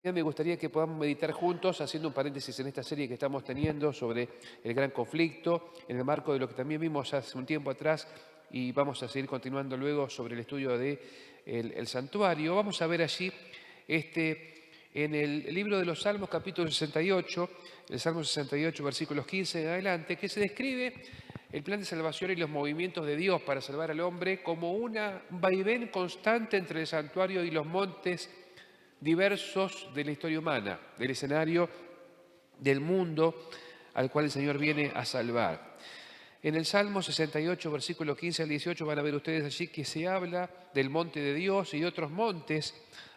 Me gustaría que podamos meditar juntos, haciendo un paréntesis en esta serie que estamos teniendo sobre el gran conflicto, en el marco de lo que también vimos hace un tiempo atrás y vamos a seguir continuando luego sobre el estudio de el santuario. Vamos a ver allí en el libro de los Salmos, capítulo 68, el Salmo 68, versículos 15 en adelante, que se describe el plan de salvación y los movimientos de Dios para salvar al hombre como un vaivén constante entre el santuario y los montes diversos de la historia humana, del escenario del mundo al cual el Señor viene a salvar. En el Salmo 68, versículo 15 al 18, van a ver ustedes allí que se habla del monte de Dios y de otros montes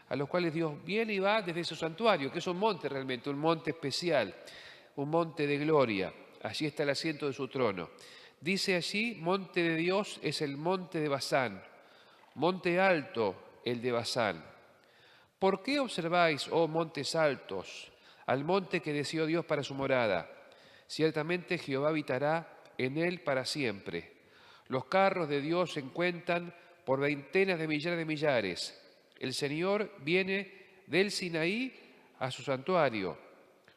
a los cuales Dios viene y va desde su santuario, que es un monte realmente, un monte especial, un monte de gloria. Allí está el asiento de su trono. Dice allí, monte de Dios es el monte de Basán, monte alto el de Basán. ¿Por qué observáis, oh montes altos, al monte que deseó Dios para su morada? Ciertamente Jehová habitará en él para siempre. Los carros de Dios se cuentan por veintenas de millares de millares. El Señor viene del Sinaí a su santuario.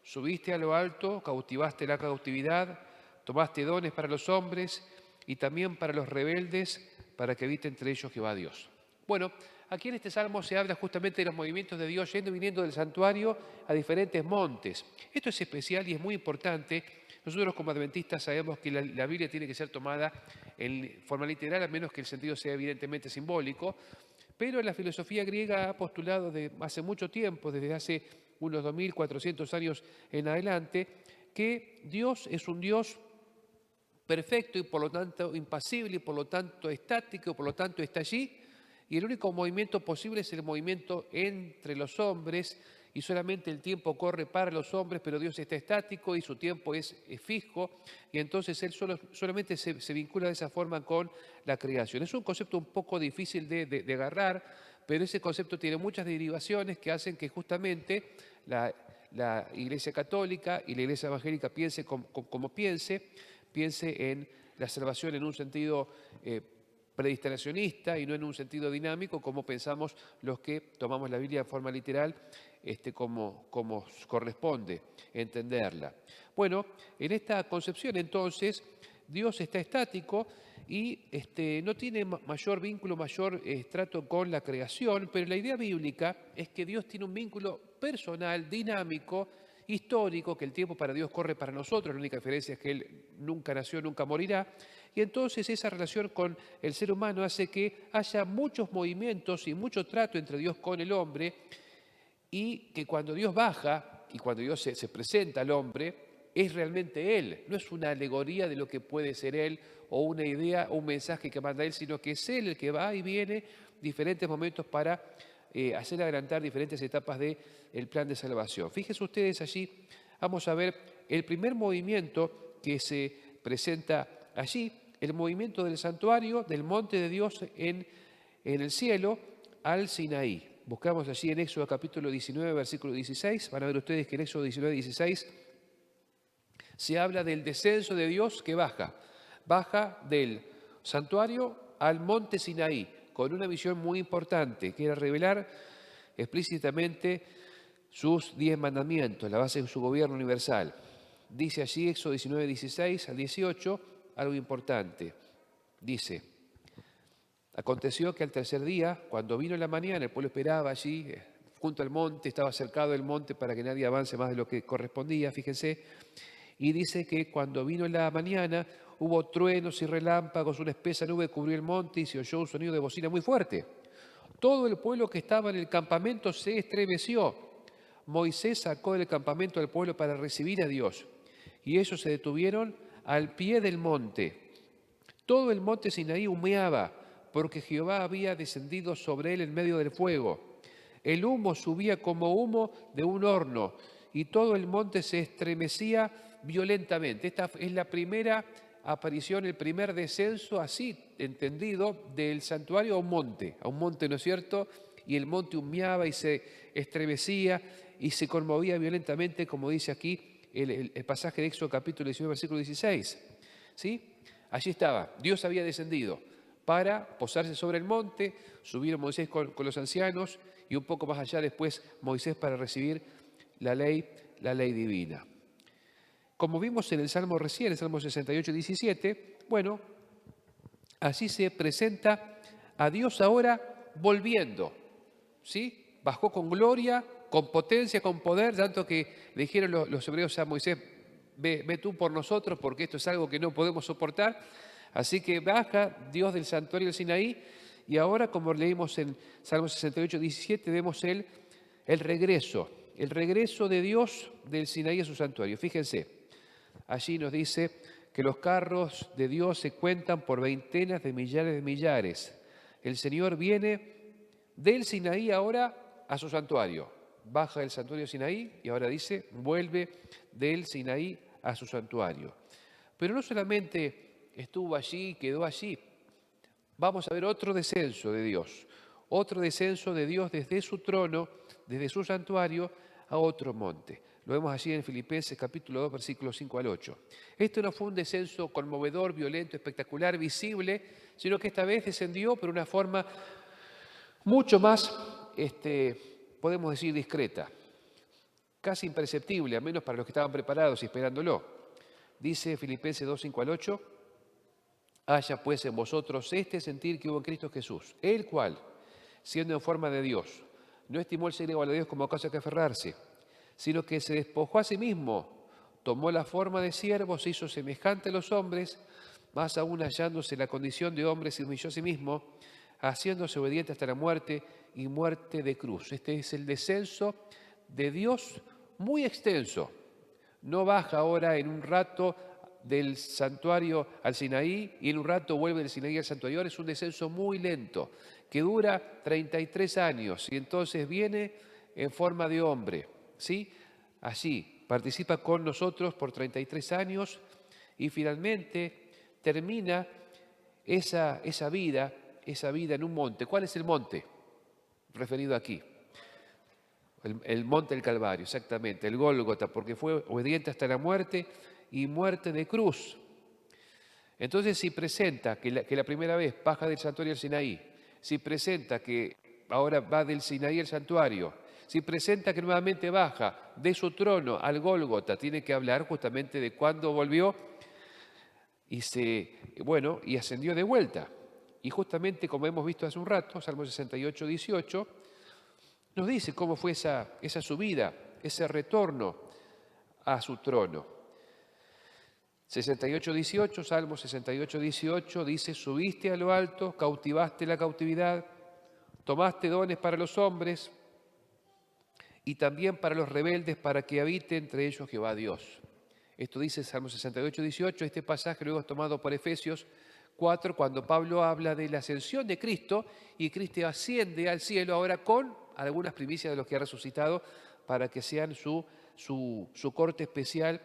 Subiste a lo alto, cautivaste la cautividad, tomaste dones para los hombres y también para los rebeldes, para que habite entre ellos Jehová Dios. Bueno, aquí en este salmo se habla justamente de los movimientos de Dios yendo y viniendo del santuario a diferentes montes. Esto es especial y es muy importante. Nosotros como adventistas sabemos que la Biblia tiene que ser tomada en forma literal, a menos que el sentido sea evidentemente simbólico, pero la filosofía griega ha postulado de hace mucho tiempo, desde hace unos 2400 años en adelante, que Dios es un Dios perfecto y por lo tanto impasible y por lo tanto estático, por lo tanto está allí, y el único movimiento posible es el movimiento entre los hombres, y solamente el tiempo corre para los hombres, pero Dios está estático y su tiempo es fijo, y entonces Él solamente se vincula de esa forma con la creación. Es un concepto un poco difícil de agarrar, pero ese concepto tiene muchas derivaciones que hacen que justamente la Iglesia Católica y la Iglesia Evangélica piense como piense en la salvación en un sentido predestinacionista y no en un sentido dinámico, como pensamos los que tomamos la Biblia de forma literal, como corresponde entenderla. Bueno, en esta concepción entonces Dios está estático y no tiene mayor vínculo, mayor trato con la creación, pero la idea bíblica es que Dios tiene un vínculo personal, dinámico, histórico, que el tiempo para Dios corre para nosotros, la única diferencia es que Él nunca nació, nunca morirá, y entonces esa relación con el ser humano hace que haya muchos movimientos y mucho trato entre Dios con el hombre, y que cuando Dios baja y cuando Dios se presenta al hombre, es realmente Él, no es una alegoría de lo que puede ser Él o una idea o un mensaje que manda Él, sino que es Él el que va y viene diferentes momentos para hacer adelantar diferentes etapas del plan de salvación. Fíjense ustedes allí, vamos a ver el primer movimiento que se presenta allí, el movimiento del santuario, del monte de Dios en el cielo al Sinaí. Buscamos allí en Éxodo capítulo 19, versículo 16. Van a ver ustedes que en Éxodo 19, 16 se habla del descenso de Dios que baja del santuario al monte Sinaí, con una misión muy importante, que era revelar explícitamente sus 10 mandamientos, la base de su gobierno universal. Dice allí Éxodo 19, 16 al 18, algo importante. Dice: aconteció que al tercer día, cuando vino la mañana, el pueblo esperaba allí, junto al monte, estaba cercado el monte para que nadie avance más de lo que correspondía, fíjense, y dice que cuando vino la mañana hubo truenos y relámpagos, una espesa nube cubrió el monte y se oyó un sonido de bocina muy fuerte. Todo el pueblo que estaba en el campamento se estremeció. Moisés sacó del campamento al pueblo para recibir a Dios, y ellos se detuvieron al pie del monte. Todo el monte Sinaí humeaba, porque Jehová había descendido sobre él en medio del fuego. El humo subía como humo de un horno, y todo el monte se estremecía violentamente. Esta es la primera aparición, el primer descenso, así entendido, del santuario a un monte, ¿no es cierto? Y el monte humeaba y se estremecía y se conmovía violentamente, como dice aquí el pasaje de Éxodo capítulo 19, versículo 16. ¿Sí? Allí estaba, Dios había descendido para posarse sobre el monte, subieron Moisés con los ancianos y un poco más allá después Moisés para recibir la ley divina. Como vimos en el Salmo recién, el Salmo 68, 17, bueno, así se presenta a Dios ahora volviendo, ¿sí? Bajó con gloria, con potencia, con poder, tanto que le dijeron los hebreos a Moisés, ve tú por nosotros porque esto es algo que no podemos soportar. Así que baja Dios del santuario del Sinaí y ahora, como leímos en Salmo 68, 17, vemos el regreso de Dios del Sinaí a su santuario. Fíjense, allí nos dice que los carros de Dios se cuentan por veintenas de millares. El Señor viene del Sinaí ahora a su santuario. Baja del santuario Sinaí y ahora dice, vuelve del Sinaí a su santuario. Pero no solamente estuvo allí, quedó allí. Vamos a ver otro descenso de Dios desde su trono, desde su santuario, a otro monte. Lo vemos allí en Filipenses capítulo 2, versículos 5 al 8. Esto no fue un descenso conmovedor, violento, espectacular, visible, sino que esta vez descendió por una forma mucho más, podemos decir, discreta, casi imperceptible, al menos para los que estaban preparados y esperándolo. Dice Filipenses 2, 5 al 8, haya pues en vosotros este sentir que hubo en Cristo Jesús, el cual, siendo en forma de Dios, no estimó el ser igual a Dios como cosa que aferrarse, sino que se despojó a sí mismo, tomó la forma de siervo, se hizo semejante a los hombres, más aún hallándose la condición de hombre, se humilló a sí mismo, haciéndose obediente hasta la muerte y muerte de cruz. Este es el descenso de Dios muy extenso. No baja ahora en un rato del santuario al Sinaí y en un rato vuelve del Sinaí al santuario. Es un descenso muy lento que dura 33 años y entonces viene en forma de hombre, ¿sí? Allí participa con nosotros por 33 años y finalmente termina esa vida en un monte. ¿Cuál es el monte referido aquí? El monte del Calvario, exactamente, el Gólgota, porque fue obediente hasta la muerte y muerte de cruz. Entonces, si presenta que la primera vez baja del santuario al Sinaí, si presenta que ahora va del Sinaí al santuario, si presenta que nuevamente baja de su trono al Gólgota, tiene que hablar justamente de cuándo volvió y ascendió de vuelta. Y justamente, como hemos visto hace un rato, Salmo 68, 18, nos dice cómo fue esa subida, ese retorno a su trono. 68, 18, Salmo 68, 18, dice, subiste a lo alto, cautivaste la cautividad, tomaste dones para los hombres y también para los rebeldes, para que habite entre ellos Jehová Dios. Esto dice Salmo 68, 18, este pasaje luego es tomado por Efesios 4, cuando Pablo habla de la ascensión de Cristo y Cristo asciende al cielo ahora con algunas primicias de los que ha resucitado para que sean su corte especial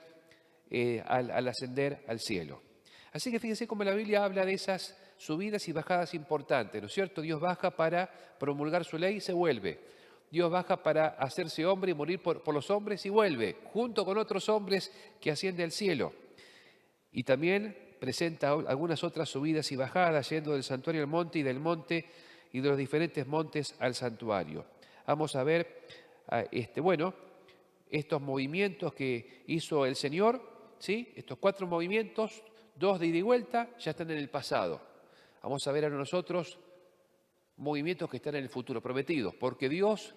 al ascender al cielo. Así que fíjense cómo la Biblia habla de esas subidas y bajadas importantes, ¿no es cierto? Dios baja para promulgar su ley y se vuelve. Dios baja para hacerse hombre y morir por los hombres y vuelve, junto con otros hombres que asciende al cielo. Y también presenta algunas otras subidas y bajadas, yendo del santuario al monte y del monte y de los diferentes montes al santuario. Vamos a ver, estos movimientos que hizo el Señor, ¿sí? Estos 4 movimientos, 2 de ida y vuelta, ya están en el pasado. Vamos a ver ahora nosotros movimientos que están en el futuro prometido, porque Dios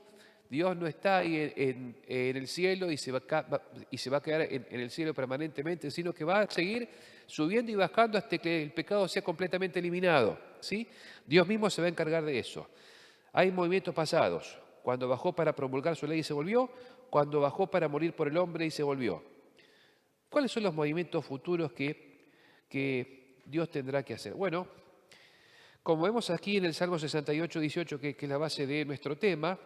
no está ahí en el cielo y se va a quedar en el cielo permanentemente, sino que va a seguir subiendo y bajando hasta que el pecado sea completamente eliminado, ¿sí? Dios mismo se va a encargar de eso. Hay movimientos pasados, cuando bajó para promulgar su ley y se volvió, cuando bajó para morir por el hombre y se volvió. ¿Cuáles son los movimientos futuros que Dios tendrá que hacer? Bueno, como vemos aquí en el Salmo 68, 18, que es la base de nuestro tema,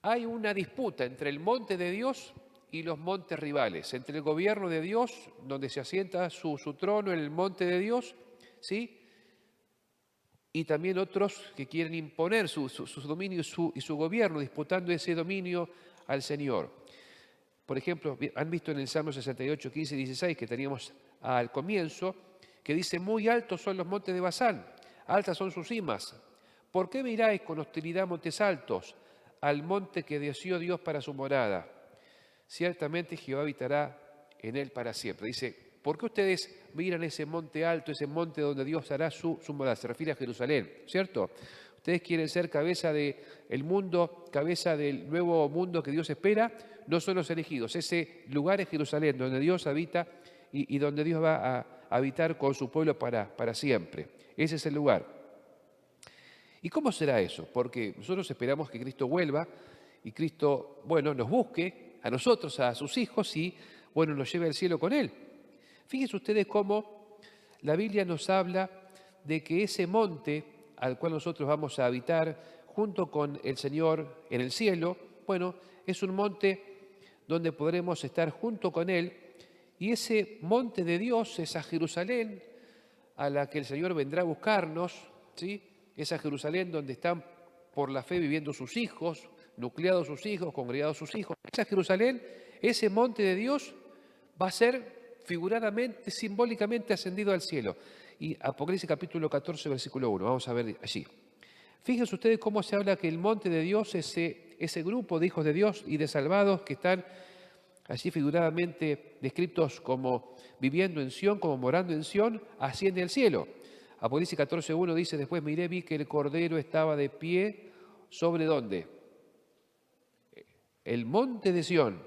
hay una disputa entre el monte de Dios y los montes rivales, entre el gobierno de Dios, donde se asienta su trono en el monte de Dios, ¿sí? Y también otros que quieren imponer su dominio y su gobierno, disputando ese dominio al Señor. Por ejemplo, han visto en el Salmo 68, 15 y 16 que teníamos al comienzo, que dice, muy altos son los montes de Basán, altas son sus cimas, ¿Por qué miráis con hostilidad montes altos, al monte que deseó Dios para su morada? Ciertamente Jehová habitará en él para siempre. Dice, ¿por qué ustedes miran ese monte alto, ese monte donde Dios hará su morada? Se refiere a Jerusalén, ¿cierto? Ustedes quieren ser cabeza del mundo, cabeza del nuevo mundo que Dios espera, no son los elegidos. Ese lugar es Jerusalén, donde Dios habita y donde Dios va a habitar con su pueblo para siempre. Ese es el lugar. ¿Y cómo será eso? Porque nosotros esperamos que Cristo vuelva y Cristo, bueno, nos busque a nosotros, a sus hijos y, bueno, nos lleve al cielo con Él. Fíjense ustedes cómo la Biblia nos habla de que ese monte al cual nosotros vamos a habitar junto con el Señor en el cielo, bueno, es un monte donde podremos estar junto con Él y ese monte de Dios, esa Jerusalén a la que el Señor vendrá a buscarnos, ¿sí? Esa Jerusalén donde están por la fe viviendo sus hijos, nucleados sus hijos, congregados sus hijos. Esa Jerusalén, ese monte de Dios va a ser figuradamente, simbólicamente ascendido al cielo. Y Apocalipsis capítulo 14, versículo 1, vamos a ver allí. Fíjense ustedes cómo se habla que el monte de Dios, ese grupo de hijos de Dios y de salvados que están allí figuradamente descritos como viviendo en Sión, como morando en Sión, asciende al cielo. Apocalipsis 14:1 dice, después miré, vi que el Cordero estaba de pie sobre ¿dónde? El monte de Sión,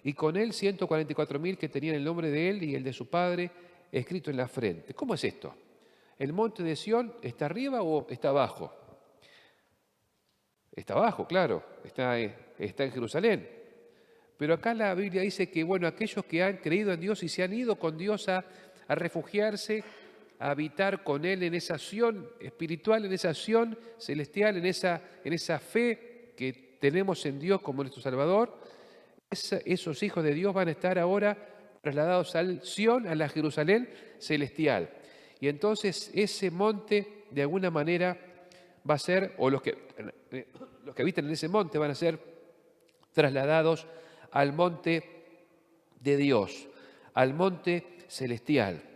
y con él 144.000 que tenían el nombre de él y el de su padre escrito en la frente. ¿Cómo es esto? ¿El monte de Sión está arriba o está abajo? Está abajo, claro, está en Jerusalén. Pero acá la Biblia dice que, bueno, aquellos que han creído en Dios y se han ido con Dios a refugiarse, a habitar con Él en esa acción espiritual, en esa acción celestial, en esa fe que tenemos en Dios como nuestro Salvador, esos hijos de Dios van a estar ahora trasladados al Sión, a la Jerusalén celestial. Y entonces ese monte, de alguna manera, va a ser, o los que habitan en ese monte van a ser trasladados al monte de Dios, al monte celestial.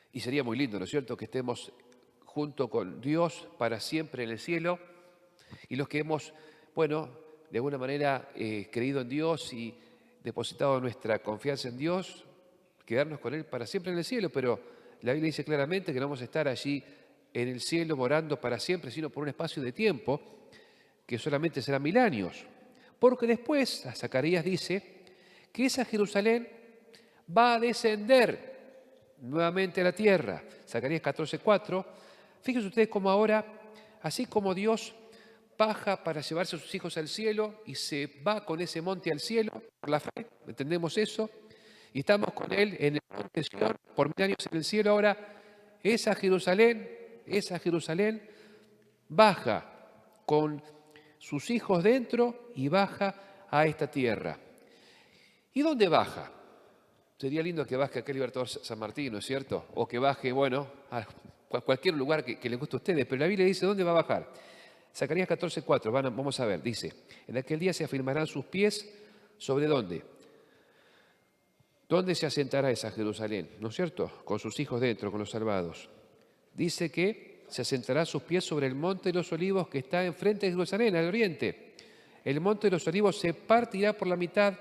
Y sería muy lindo, ¿no es cierto?, que estemos junto con Dios para siempre en el cielo. Y los que hemos, bueno, de alguna manera creído en Dios y depositado nuestra confianza en Dios, quedarnos con Él para siempre en el cielo. Pero la Biblia dice claramente que no vamos a estar allí en el cielo morando para siempre, sino por un espacio de tiempo que solamente será 1000 años. Porque después, Zacarías dice que esa Jerusalén va a descender nuevamente a la tierra. Zacarías 14:4. Fíjense ustedes cómo ahora, así como Dios baja para llevarse a sus hijos al cielo y se va con ese monte al cielo, por la fe, ¿entendemos eso? Y estamos con Él en el monte Sion por 1000 años en el cielo. Ahora, esa Jerusalén baja con sus hijos dentro y baja a esta tierra. ¿Y dónde baja? Sería lindo que baje aquel Libertador San Martín, ¿no es cierto? O que baje, bueno, a cualquier lugar que les guste a ustedes. Pero la Biblia dice, ¿dónde va a bajar? Zacarías 14:4, vamos a ver, dice, en aquel día se afirmarán sus pies, ¿sobre dónde? ¿Dónde se asentará esa Jerusalén? ¿No es cierto? Con sus hijos dentro, con los salvados. Dice que se asentará sus pies sobre el monte de los olivos que está enfrente de Jerusalén, al oriente. El monte de los olivos se partirá por la mitad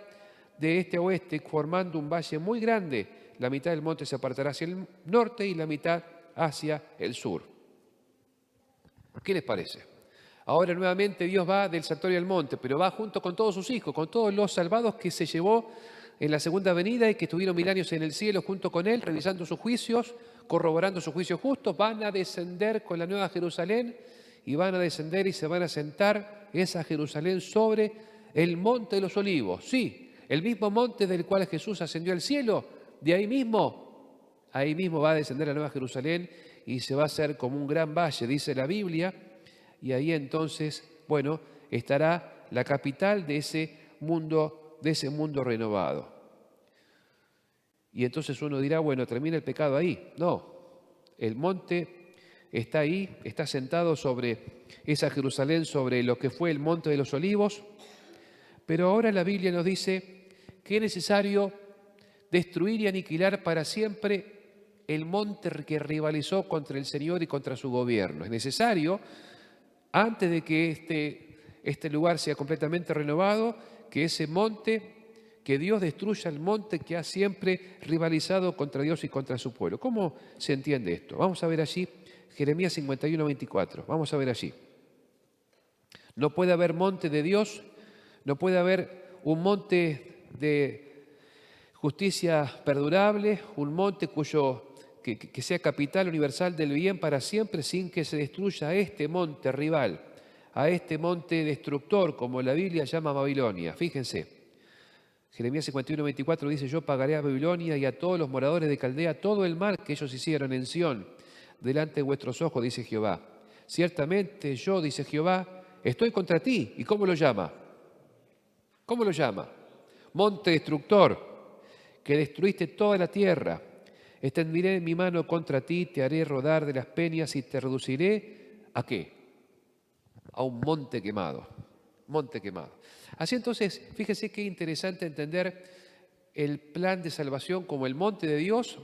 de este a oeste, formando un valle muy grande. La mitad del monte se apartará hacia el norte y la mitad hacia el sur. ¿Qué les parece? Ahora nuevamente Dios va del santuario al monte, pero va junto con todos sus hijos, con todos los salvados que se llevó en la segunda venida y que estuvieron 1000 años en el cielo junto con Él, revisando sus juicios, corroborando sus juicios justos. Van a descender con la nueva Jerusalén y van a descender y se van a sentar esa Jerusalén sobre el monte de los olivos. Sí, el mismo monte del cual Jesús ascendió al cielo, de ahí mismo va a descender la nueva Jerusalén y se va a hacer como un gran valle, dice la Biblia, y ahí entonces, bueno, estará la capital de ese mundo renovado. Y entonces uno dirá, bueno, termina el pecado ahí. No, el monte está ahí, está sentado sobre esa Jerusalén, sobre lo que fue el monte de los olivos, pero ahora la Biblia nos dice que es necesario destruir y aniquilar para siempre el monte que rivalizó contra el Señor y contra su gobierno. Es necesario, antes de que este lugar sea completamente renovado, que ese monte, que Dios destruya el monte que ha siempre rivalizado contra Dios y contra su pueblo. ¿Cómo se entiende esto? Vamos a ver allí Jeremías 51, 24. Vamos a ver allí. No puede haber monte de Dios, no puede haber un monte de justicia perdurable, un monte que sea capital universal del bien para siempre sin que se destruya a este monte rival, a este monte destructor, como la Biblia llama Babilonia. Fíjense, Jeremías 51, 24 dice: yo pagaré a Babilonia y a todos los moradores de Caldea todo el mal que ellos hicieron en Sión, delante de vuestros ojos, dice Jehová. Ciertamente yo, dice Jehová, estoy contra ti. ¿Y cómo lo llama? ¿Cómo lo llama? Monte destructor, que destruiste toda la tierra. Extenderé mi mano contra ti, te haré rodar de las peñas y te reduciré ¿a qué? A un monte quemado. Monte quemado. Así entonces, fíjese qué interesante entender el plan de salvación como el monte de Dios,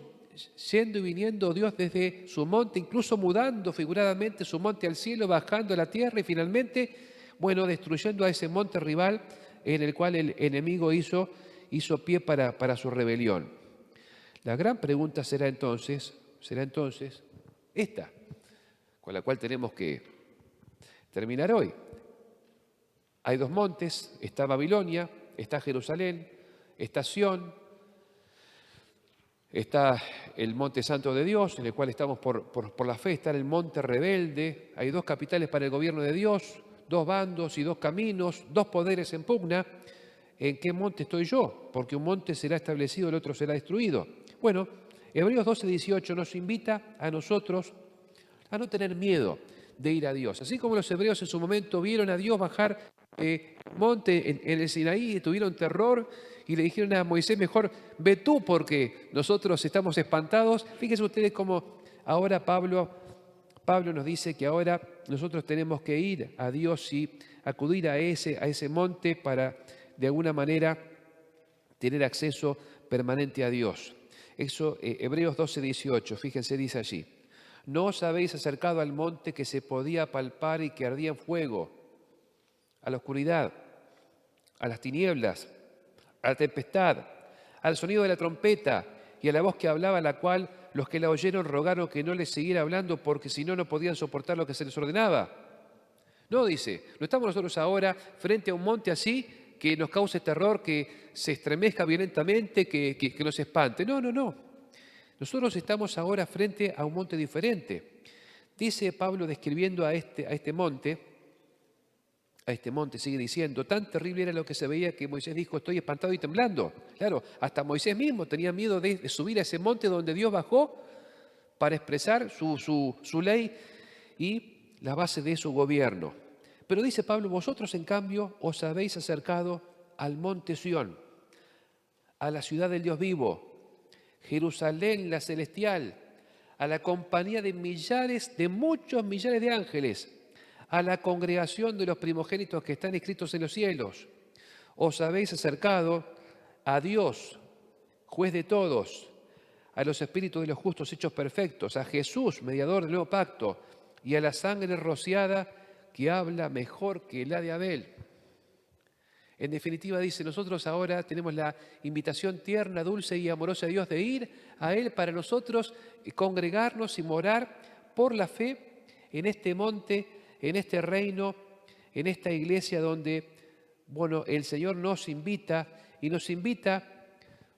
yendo y viniendo Dios desde su monte, incluso mudando figuradamente su monte al cielo, bajando a la tierra y finalmente, bueno, destruyendo a ese monte rival en el cual el enemigo hizo pie para su rebelión. La gran pregunta será entonces esta, con la cual tenemos que terminar hoy. Hay dos montes, está Babilonia, está Jerusalén, está Sión, está el monte santo de Dios, en el cual estamos por la fe, está el monte rebelde, hay dos capitales para el gobierno de Dios, dos bandos y dos caminos, dos poderes en pugna. ¿En qué monte estoy yo? Porque un monte será establecido, el otro será destruido. Bueno, Hebreos 12, 18 nos invita a nosotros a no tener miedo de ir a Dios. Así como los hebreos en su momento vieron a Dios bajar monte en el Sinaí y tuvieron terror y le dijeron a Moisés: mejor ve tú porque nosotros estamos espantados. Fíjense ustedes cómo ahora Pablo nos dice que ahora nosotros tenemos que ir a Dios y acudir a ese monte para de alguna manera tener acceso permanente a Dios. Eso, Hebreos 12, 18, fíjense, dice allí: no os habéis acercado al monte que se podía palpar y que ardía en fuego, a la oscuridad, a las tinieblas, a la tempestad, al sonido de la trompeta y a la voz que hablaba, la cual los que la oyeron rogaron que no les siguiera hablando, porque si no, no podían soportar lo que se les ordenaba. No, dice, no estamos nosotros ahora frente a un monte así que nos cause terror, que se estremezca violentamente, que nos espante. No, no, no. Nosotros estamos ahora frente a un monte diferente. Dice Pablo describiendo a este monte, sigue diciendo: tan terrible era lo que se veía que Moisés dijo: estoy espantado y temblando. Claro, hasta Moisés mismo tenía miedo de subir a ese monte donde Dios bajó para expresar su ley y la base de su gobierno. Pero dice Pablo: vosotros en cambio os habéis acercado al monte Sión, a la ciudad del Dios vivo, Jerusalén la celestial, a la compañía de muchos millares de ángeles, a la congregación de los primogénitos que están escritos en los cielos. Os habéis acercado a Dios, juez de todos, a los espíritus de los justos hechos perfectos, a Jesús, mediador del nuevo pacto, y a la sangre rociada que habla mejor que la de Abel. En definitiva, dice, nosotros ahora tenemos la invitación tierna, dulce y amorosa de Dios de ir a Él para nosotros congregarnos y morar por la fe en este monte, en este reino, en esta iglesia donde, bueno, el Señor nos invita y nos invita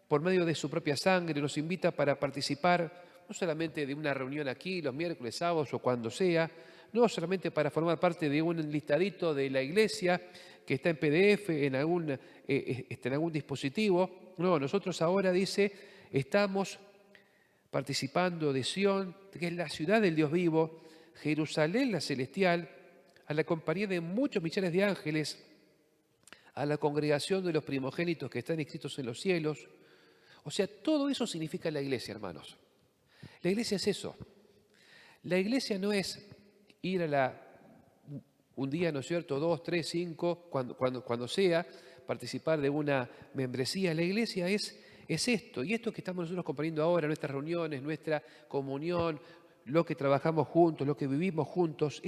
por medio de su propia sangre, nos invita para participar no solamente de una reunión aquí los miércoles, sábados o cuando sea, no solamente para formar parte de un listadito de la iglesia que está en PDF, en algún dispositivo. No, nosotros ahora, dice, estamos participando de Sión, que es la ciudad del Dios vivo, Jerusalén la celestial, a la compañía de muchos millares de ángeles, a la congregación de los primogénitos que están inscritos en los cielos. O sea, todo eso significa la iglesia, hermanos. La iglesia es eso. La iglesia no es ir un día, ¿no es cierto?, 2, 3, 5, cuando sea, participar de una membresía. La iglesia es es esto. Y esto que estamos nosotros componiendo ahora, nuestras reuniones, nuestra comunión, lo que trabajamos juntos, lo que vivimos juntos,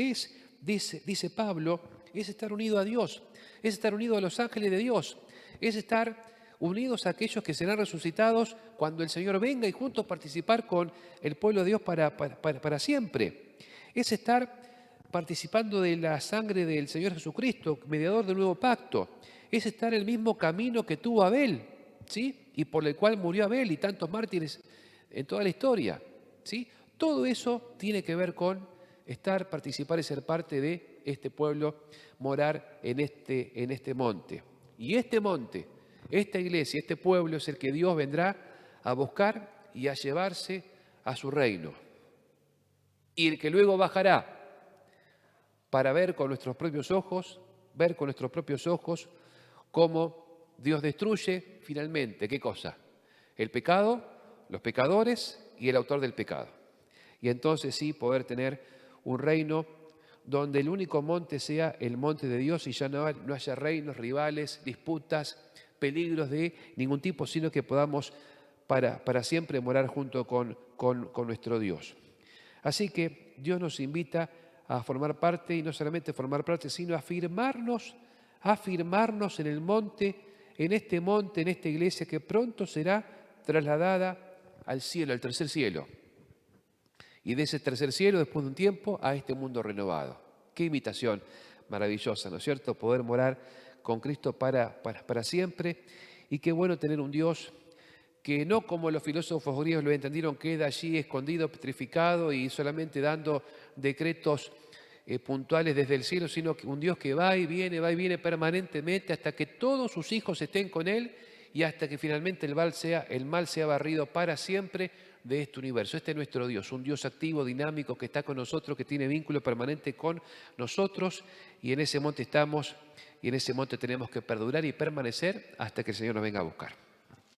dice Pablo, es estar unido a Dios, es estar unido a los ángeles de Dios, es estar unidos a aquellos que serán resucitados cuando el Señor venga y juntos participar con el pueblo de Dios para siempre. Es estar participando de la sangre del Señor Jesucristo, mediador del nuevo pacto. Es estar en el mismo camino que tuvo Abel, ¿sí? Y por el cual murió Abel y tantos mártires en toda la historia, ¿sí? Todo eso tiene que ver con estar, participar y ser parte de este pueblo, morar en este monte. Y este monte, esta iglesia, este pueblo es el que Dios vendrá a buscar y a llevarse a su reino. Y el que luego bajará para ver con nuestros propios ojos, cómo Dios destruye finalmente, ¿qué cosa? El pecado, los pecadores y el autor del pecado. Y entonces sí poder tener un reino donde el único monte sea el monte de Dios y ya no haya reinos, rivales, disputas, peligros de ningún tipo, sino que podamos para siempre morar junto con nuestro Dios. Así que Dios nos invita a formar parte, y no solamente formar parte, sino a afirmarnos en el monte, en esta iglesia que pronto será trasladada al cielo, al tercer cielo. Y de ese tercer cielo, después de un tiempo, a este mundo renovado. Qué invitación maravillosa, ¿no es cierto? Poder morar con Cristo para siempre. Y qué bueno tener un Dios que no como los filósofos griegos lo entendieron, queda allí escondido, petrificado y solamente dando decretos puntuales desde el cielo, sino que un Dios que va y viene permanentemente hasta que todos sus hijos estén con Él y hasta que finalmente el mal sea barrido para siempre de este universo. Este es nuestro Dios, un Dios activo, dinámico, que está con nosotros, que tiene vínculo permanente con nosotros, y en ese monte estamos, y en ese monte tenemos que perdurar y permanecer hasta que el Señor nos venga a buscar.